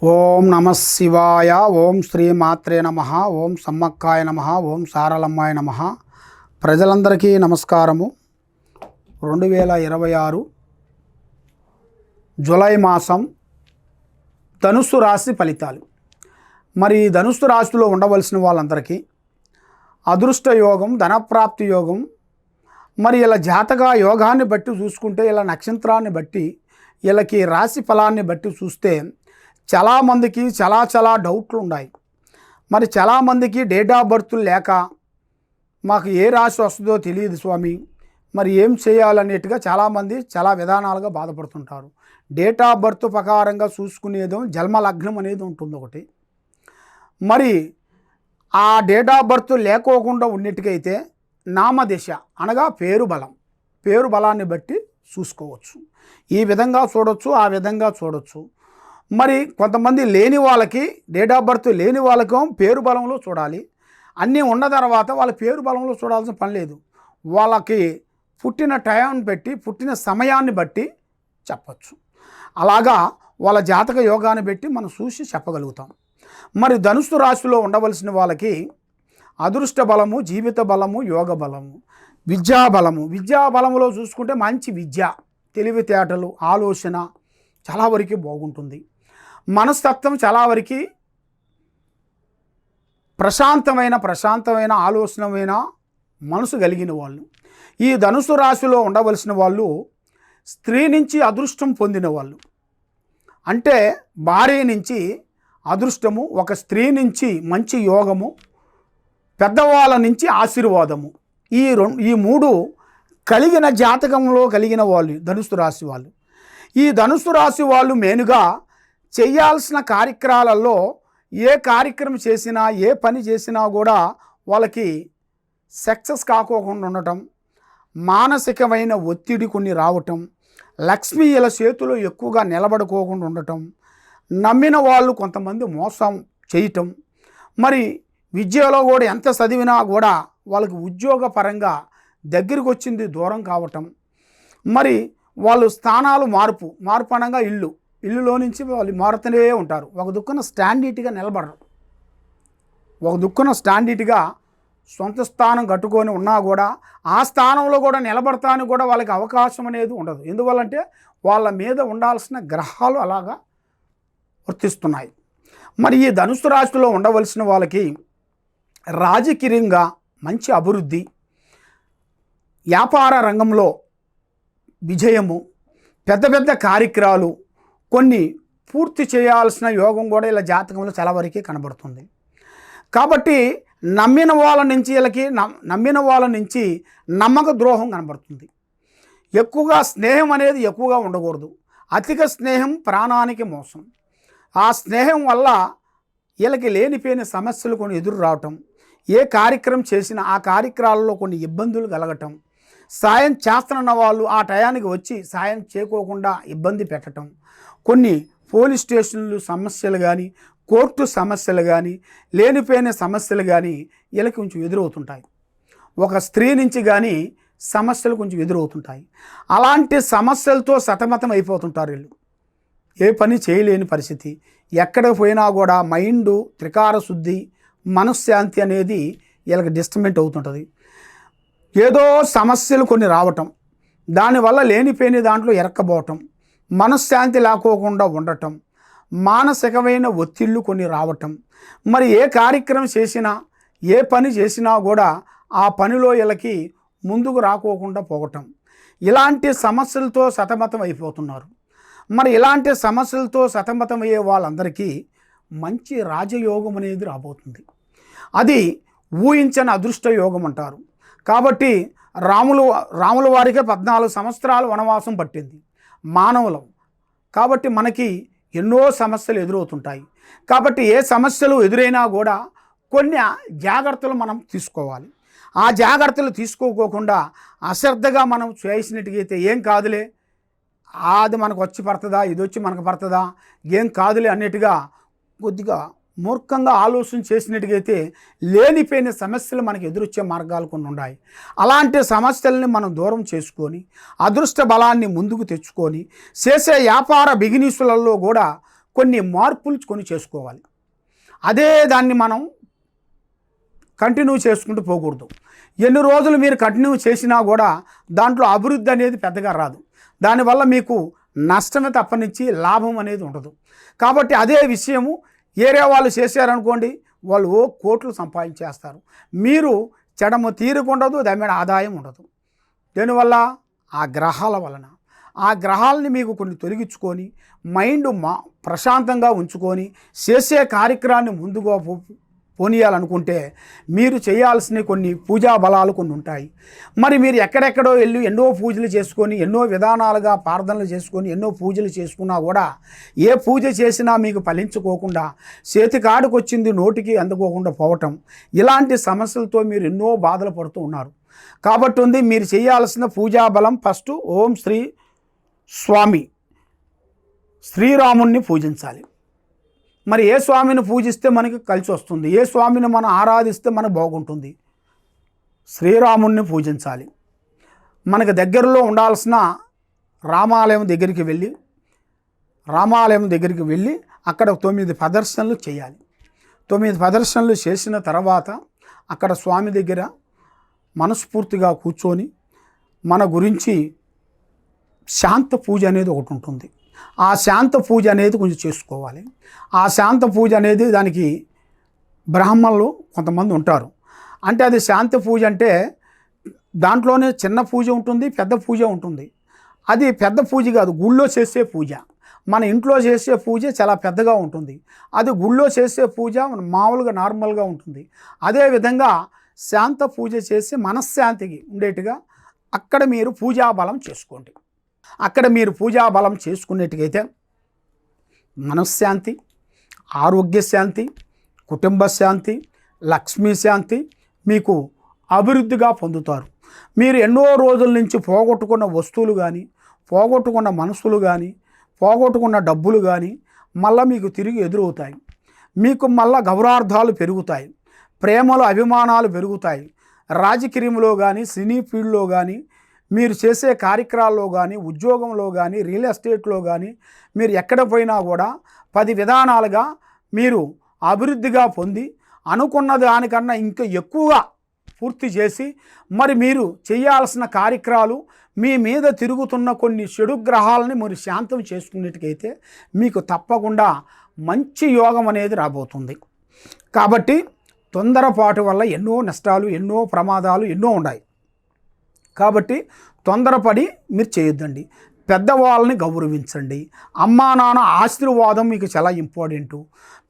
ఓం నమ శివాయ. ఓం శ్రీ మాత్రే నమ. ఓం సమ్మక్కాయ నమ. ఓం సారలమ్మాయ నమ. ప్రజలందరికీ నమస్కారము. 2026 జూలై మాసం ధనుస్సు రాశి ఫలితాలు. మరి ధనుస్సు రాశిలో ఉండవలసిన వాళ్ళందరికీ అదృష్ట యోగం, ధనప్రాప్తి యోగం, మరి ఇలా జాతక యోగాన్ని బట్టి చూసుకుంటే, ఇలా నక్షత్రాన్ని బట్టి, వీళ్ళకి రాశి ఫలాన్ని బట్టి చూస్తే చాలామందికి చాలా డౌట్లు ఉన్నాయి. మరి చాలామందికి డేట్ ఆఫ్ బర్త్ లేక మాకు ఏ రాశి వస్తుందో తెలియదు స్వామి, మరి ఏం చేయాలనేట్టుగా చాలామంది చాలా విధానాలుగా బాధపడుతుంటారు. డేట్ ఆఫ్ బర్త్ ప్రకారంగా చూసుకునేదో జన్మ లగ్నం అనేది ఉంటుంది ఒకటి. మరి ఆ డేట్ ఆఫ్ బర్త్ లేకోకుండా ఉన్నట్టుకైతే నామదిశ అనగా పేరు బలాన్ని బట్టి చూసుకోవచ్చు. ఈ విధంగా చూడొచ్చు, ఆ విధంగా చూడొచ్చు. మరి కొంతమంది లేని వాళ్ళకి, డేట్ ఆఫ్ బర్త్ లేని వాళ్ళకి పేరు బలంలో చూడాలి. అన్నీ ఉన్న తర్వాత వాళ్ళ పేరు బలంలో చూడాల్సిన పని లేదు. వాళ్ళకి పుట్టిన టైంని బట్టి, పుట్టిన సమయాన్ని బట్టి చెప్పచ్చు. అలాగా వాళ్ళ జాతక యోగాన్ని బట్టి మనం చూసి చెప్పగలుగుతాం. మరి ధనుస్సు రాశిలో ఉండవలసిన వాళ్ళకి అదృష్ట బలము, జీవిత బలము, యోగ బలము, విద్యా బలములో చూసుకుంటే మంచి విద్య, తెలివితేటలు, ఆలోచన చాలా వరకు బాగుంటుంది. మనస్తత్వం చాలా వరకు ప్రశాంతమైన ఆలోచనమైన మనసు కలిగిన వాళ్ళు. ఈ ధనుసు రాశిలో ఉండవలసిన వాళ్ళు స్త్రీ నుంచి అదృష్టం పొందిన వాళ్ళు. అంటే భార్య నుంచి అదృష్టము, ఒక స్త్రీ నుంచి మంచి యోగము, పెద్దవాళ్ళ నుంచి ఆశీర్వాదము, ఈ మూడు కలిగిన జాతకంలో కలిగిన వాళ్ళు ధనుసు రాశి వాళ్ళు. ఈ ధనుసు రాశి వాళ్ళు మెయిన్గా చేయాల్సిన కార్యక్రమాలలో ఏ కార్యక్రమం చేసినా, ఏ పని చేసినా కూడా వాళ్ళకి సక్సెస్ కాకోకుండా ఉండటం, మానసికమైన ఒత్తిడి కొన్ని రావటం, లక్ష్మీ ఇలా చేతిలో ఎక్కువగా నిలబడుకోకుండా ఉండటం, నమ్మిన వాళ్ళు కొంతమంది మోసం చేయటం, మరి విద్యలో కూడా ఎంత చదివినా కూడా వాళ్ళకి ఉద్యోగపరంగా దగ్గరికి వచ్చింది దూరం కావటం, మరి వాళ్ళు స్థానాలు మార్పు అనగా ఇల్లులో నుంచి వాళ్ళు మారుతూనే ఉంటారు. ఒక దుక్కున స్టాండర్డ్గా నిలబడరు. ఒక దుక్కున స్టాండర్డ్గా సొంత స్థానం కట్టుకొని ఉన్నా కూడా ఆ స్థానంలో కూడా నిలబడతానికి కూడా వాళ్ళకి అవకాశం అనేది ఉండదు. ఎందువల్లంటే వాళ్ళ మీద ఉండాల్సిన గ్రహాలు అలాగా వర్తిస్తున్నాయి. మరి ఈ ధనుసు రాశిలో ఉండవలసిన వాళ్ళకి రాజకీయంగా మంచి అభివృద్ధి, వ్యాపార రంగంలో విజయము, పెద్ద కార్యక్రమాలు కొన్ని పూర్తి చేయాల్సిన యోగం కూడా ఇలా జాతకంలో చాలా వరకు కనబడుతుంది. కాబట్టి నమ్మిన వాళ్ళ నుంచి నమ్మక ద్రోహం కనబడుతుంది. ఎక్కువగా స్నేహం అనేది ఎక్కువగా ఉండకూడదు. అధిక స్నేహం ప్రాణానికి మోసం. ఆ స్నేహం వల్ల వీళ్ళకి లేనిపోయిన సమస్యలు కొన్ని ఎదురు రావటం, ఏ కార్యక్రమం చేసినా ఆ కార్యక్రమాలలో కొన్ని ఇబ్బందులు కలగటం, సాయం చేస్తున్న వాళ్ళు ఆ టయానికి వచ్చి సాయం చేయకోకుండా ఇబ్బంది పెట్టడం, కొన్ని పోలీస్ స్టేషన్లు సమస్యలు కానీ, కోర్టు సమస్యలు కానీ, లేనిపోయిన సమస్యలు కానీ వీళ్ళకి కొంచెం ఎదురవుతుంటాయి. ఒక స్త్రీ నుంచి కానీ సమస్యలు కొంచెం ఎదురవుతుంటాయి. అలాంటి సమస్యలతో సతమతం అయిపోతుంటారు వీళ్ళు. ఏ పని చేయలేని పరిస్థితి, ఎక్కడికి పోయినా కూడా మైండు త్రికార శుద్ధి, మనశ్శాంతి అనేది వీళ్ళకి డిస్టర్బెంట్ అవుతుంటుంది. ఏదో సమస్యలు కొన్ని రావటం, దానివల్ల లేనిపోయిన దాంట్లో ఎరక్కబోవటం, మనశ్శాంతి లేకోకుండా ఉండటం, మానసికమైన ఒత్తిళ్ళు కొన్ని రావటం, మరి ఏ కార్యక్రమం చేసినా, ఏ పని చేసినా కూడా ఆ పనిలో వీళ్ళకి ముందుకు రాకోకుండా పోవటం, ఇలాంటి సమస్యలతో సతమతం అయిపోతున్నారు. మరి ఇలాంటి సమస్యలతో సతమతం అయ్యే వాళ్ళందరికీ మంచి రాజయోగం అనేది రాబోతుంది. అది ఊహించని అదృష్ట యోగం అంటారు. కాబట్టి రాముల వారికే 14 సంవత్సరాలు వనవాసం పట్టింది మానవులం. కాబట్టి మనకి ఎన్నో సమస్యలు ఎదురవుతుంటాయి. కాబట్టి ఏ సమస్యలు ఎదురైనా కూడా కొన్ని జాగ్రత్తలు మనం తీసుకోవాలి. ఆ జాగ్రత్తలు తీసుకోకుండా అశ్రద్ధగా మనం చేసినట్టుగైతే ఏం కాదులే, అది మనకు వచ్చి పడుతుందా, ఇది వచ్చి మనకు పడుతుందా, ఏం కాదులే అన్నట్టుగా కొద్దిగా మూర్ఖంగా ఆలోచన చేసినట్టుగైతే లేనిపోయిన సమస్యలు మనకు ఎదురొచ్చే మార్గాలు కొన్ని ఉన్నాయి. అలాంటి సమస్యల్ని మనం దూరం చేసుకొని అదృష్ట బలాన్ని ముందుకు తెచ్చుకొని చేసే వ్యాపార బిజినెస్లలో కూడా కొన్ని మార్పులు చేసుకోవాలి. అదే దాన్ని మనం కంటిన్యూ చేసుకుంటూ పోకూడదు. ఎన్ని రోజులు మీరు కంటిన్యూ చేసినా కూడా దాంట్లో అభివృద్ధి అనేది పెద్దగా రాదు. దానివల్ల మీకు నష్టమే తప్పనించి లాభం అనేది ఉండదు. కాబట్టి అదే విషయము ఏరే వాళ్ళు చేశారనుకోండి, వాళ్ళు కోట్లు సంపాదించేస్తారు. మీరు చెడము తీరుకుండదు, దాని మీద ఆదాయం ఉండదు. దీనివల్ల ఆ గ్రహాల వలన ఆ గ్రహాలని మీకు కొన్ని తొలగించుకొని మైండ్ ప్రశాంతంగా ఉంచుకొని చేసే కార్యక్రమాన్ని ముందుగా పోనీయాలనుకుంటే మీరు చేయాల్సిన కొన్ని పూజా బలాలు కొన్ని ఉంటాయి. మరి మీరు ఎక్కడెక్కడో వెళ్ళి ఎన్నో పూజలు చేసుకొని ఎన్నో విధానాలుగా ప్రార్థనలు చేసుకొని ఎన్నో పూజలు చేసుకున్నా కూడా ఏ పూజ చేసినా మీకు ఫలించుకోకుండా చేతికాడికి వచ్చింది నోటికి అందుకోకుండా పోవటం, ఇలాంటి సమస్యలతో మీరు ఎన్నో బాధలు పడుతూ ఉన్నారు. కాబట్టి మీరు చేయాల్సిన పూజా బలం ఫస్ట్ ఓం శ్రీ స్వామి శ్రీరాముణ్ణి పూజించాలి. మరి ఏ స్వామిని పూజిస్తే మనకి కలిసి వస్తుంది, ఏ స్వామిని మనం ఆరాధిస్తే మనకు బాగుంటుంది? శ్రీరాముణ్ణి పూజించాలి. మనకు దగ్గరలో ఉండాల్సిన రామాలయం దగ్గరికి వెళ్ళి అక్కడ 9 ప్రదర్శనలు చేయాలి. 9 ప్రదర్శనలు చేసిన తర్వాత అక్కడ స్వామి దగ్గర మనస్ఫూర్తిగా కూర్చొని మన గురించి శాంత పూజ అనేది ఒకటి ఉంటుంది. ఆ శాంత పూజ అనేది కొంచెం చేసుకోవాలి. ఆ శాంత పూజ అనేది దానికి బ్రాహ్మణులు కొంతమంది ఉంటారు. అంటే అది శాంత పూజ అంటే దాంట్లోనే చిన్న పూజ ఉంటుంది, పెద్ద పూజ ఉంటుంది. అది పెద్ద పూజ కాదు, గుళ్ళో చేసే పూజ. మన ఇంట్లో చేసే పూజ చాలా పెద్దగా ఉంటుంది. అది గుళ్ళో చేసే పూజ మామూలుగా నార్మల్గా ఉంటుంది. అదేవిధంగా శాంత పూజ చేసి మనశ్శాంతికి ఉండేట్టుగా అక్కడ మీరు పూజాబలం చేసుకోండి. అక్కడ మీరు పూజాబలం చేసుకునేట్టుగైతే మనశ్శాంతి, ఆరోగ్య శాంతి, కుటుంబ శాంతి, లక్ష్మీ శాంతి మీకు అభివృద్ధిగా పొందుతారు. మీరు ఎన్నో రోజుల నుంచి పోగొట్టుకున్న వస్తువులు కానీ, పోగొట్టుకున్న మనసులు కానీ, పోగొట్టుకున్న డబ్బులు కానీ మళ్ళీ మీకు తిరిగి ఎదురవుతాయి. మీకు మళ్ళీ గౌరవార్థాలు పెరుగుతాయి, ప్రేమలు అభిమానాలు పెరుగుతాయి. రాజకీయంలో కానీ, సినీ ఫీల్డ్లో కానీ, మీరు చేసే కార్యక్రమాల్లో కానీ, ఉద్యోగంలో కానీ, రియల్ ఎస్టేట్లో కానీ మీరు ఎక్కడ పోయినా కూడా 10 విధానాలుగా మీరు అభివృద్ధిగా పొంది అనుకున్న దానికన్నా ఇంకా ఎక్కువగా పూర్తి చేసి మరి మీరు చేయాల్సిన కార్యక్రమాలు మీ మీద తిరుగుతున్న కొన్ని చెడు గ్రహాలని మీరు శాంతం చేసుకునేట్టుకైతే మీకు తప్పకుండా మంచి యోగం అనేది రాబోతుంది. కాబట్టి తొందరపాటు వల్ల ఎన్నో నష్టాలు, ఎన్నో ప్రమాదాలు ఎన్నో ఉన్నాయి. కాబట్టి తొందరపడి మీరు చేయొద్దండి. పెద్దవాళ్ళని గౌరవించండి. అమ్మా నాన్న ఆశీర్వాదం మీకు చాలా ఇంపార్టెంటు.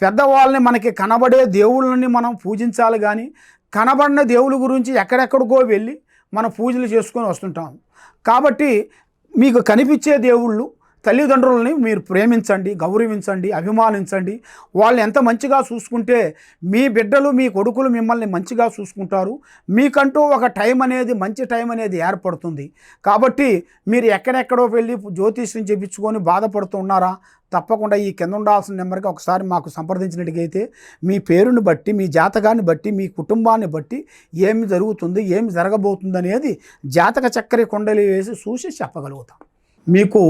పెద్దవాళ్ళని మనకి కనబడే దేవుళ్ళని మనం పూజించాలి కానీ కనబడిన దేవుళ్ళ గురించి ఎక్కడెక్కడికో వెళ్ళి మనం పూజలు చేసుకొని వస్తుంటాం. కాబట్టి మీకు కనిపించే దేవుళ్ళు తల్లిదండ్రులని మీరు ప్రేమించండి, గౌరవించండి, అభిమానించండి. వాళ్ళు ఎంత మంచిగా చూసుకుంటే మీ బిడ్డలు, మీ కొడుకులు మిమ్మల్ని మంచిగా చూసుకుంటారు. మీకంటూ ఒక టైం అనేది, మంచి టైం అనేది ఏర్పడుతుంది. కాబట్టి మీరు ఎక్కడెక్కడో వెళ్ళి జ్యోతిష్యం చేయించుకొని బాధపడుతూ ఉన్నారా? తప్పకుండా ఈ కింద ఉండాల్సిన నెంబర్కి ఒకసారి మాకు సంప్రదించినట్టుగైతే మీ పేరుని బట్టి, మీ జాతకాన్ని బట్టి, మీ కుటుంబాన్ని బట్టి ఏమి జరుగుతుంది, ఏమి జరగబోతుంది అనేది జాతక చక్కెర కొండలు వేసి చూసి చెప్పగలుగుతాం. మీకు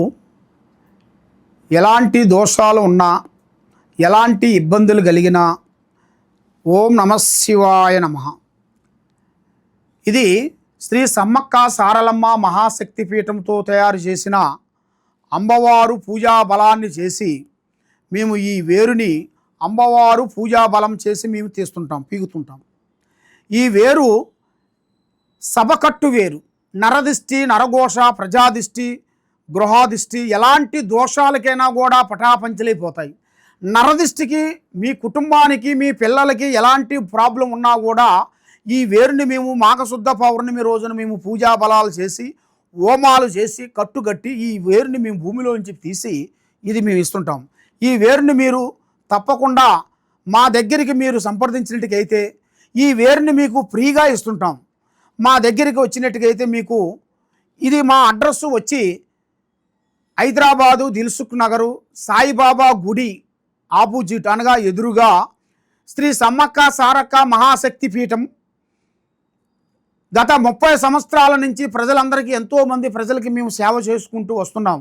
ఎలాంటి దోషాలు ఉన్నా, ఎలాంటి ఇబ్బందులు కలిగినా ఓం నమఃశివాయ నమః. ఇది శ్రీ సమ్మక్క సారలమ్మ మహాశక్తి పీఠంతో తయారు చేసిన అమ్మవారు పూజా బలాన్ని చేసి మేము ఈ వేరుని అమ్మవారు పూజా బలం చేసి మేము తీస్తుంటాం, పీగుతుంటాం. ఈ వేరు సభకట్టు వేరు. నరదిష్టి, నరఘోష, ప్రజాదిష్టి, గృహాదిష్టి ఎలాంటి దోషాలకైనా కూడా పటాపంచలైపోతాయి. నరదిష్టికి, మీ కుటుంబానికి, మీ పిల్లలకి ఎలాంటి ప్రాబ్లం ఉన్నా కూడా ఈ వేరుని మేము మాఘశుద్ధ పౌర్ణమి రోజున మేము పూజా బలాలు చేసి, హోమాలు చేసి, కట్టుగట్టి ఈ వేరుని మేము భూమిలోంచి తీసి ఇది మేము ఇస్తుంటాం. ఈ వేరుని మీరు తప్పకుండా మా దగ్గరికి మీరు సంప్రదించినట్టుకైతే ఈ వేరుని మీకు ఫ్రీగా ఇస్తుంటాం. మా దగ్గరికి వచ్చినట్టుకైతే మీకు ఇది మా అడ్రస్సు వచ్చి హైదరాబాదు దిల్సుఖ్ నగరు సాయిబాబా గుడి ఆపోజిట్ అనగా ఎదురుగా శ్రీ సమ్మక్క సారక్క మహాశక్తి పీఠం. గత 30 సంవత్సరాల నుంచి ప్రజలందరికీ, ఎంతోమంది ప్రజలకి మేము సేవ చేసుకుంటూ వస్తున్నాం.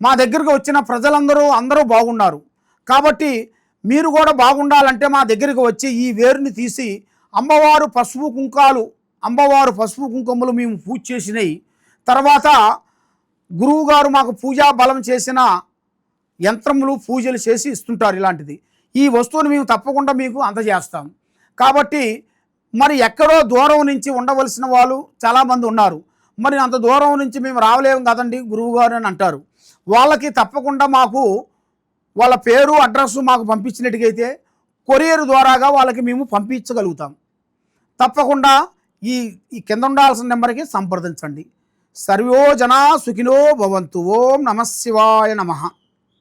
మా దగ్గరకు వచ్చిన ప్రజలందరూ బాగున్నారు. కాబట్టి మీరు కూడా బాగుండాలంటే మా దగ్గరికి వచ్చి ఈ వేరుని తీసి అమ్మవారు పసుపు కుంకుమలు మేము పూజ చేసినాయి, తర్వాత గురువుగారు మాకు పూజా బలం చేసిన యంత్రములు పూజలు చేసి ఇస్తుంటారు. ఇలాంటిది ఈ వస్తువుని మేము తప్పకుండా మీకు అందజేస్తాం. కాబట్టి మరి ఎక్కడో దూరం నుంచి ఉండవలసిన వాళ్ళు చాలామంది ఉన్నారు. మరి అంత దూరం నుంచి మేము రావలేము కదండి గురువుగారు అని అంటారు. వాళ్ళకి తప్పకుండా మాకు వాళ్ళ పేరు అడ్రస్ మాకు పంపించినట్టుగైతే కొరియర్ ద్వారాగా వాళ్ళకి మేము పంపించగలుగుతాం. తప్పకుండా ఈ ఈ కింద ఉండాల్సిన నెంబర్కి సంప్రదించండి. సర్వో జనా సుఖినో భవంతు. ఓం నమః శివాయ నమః.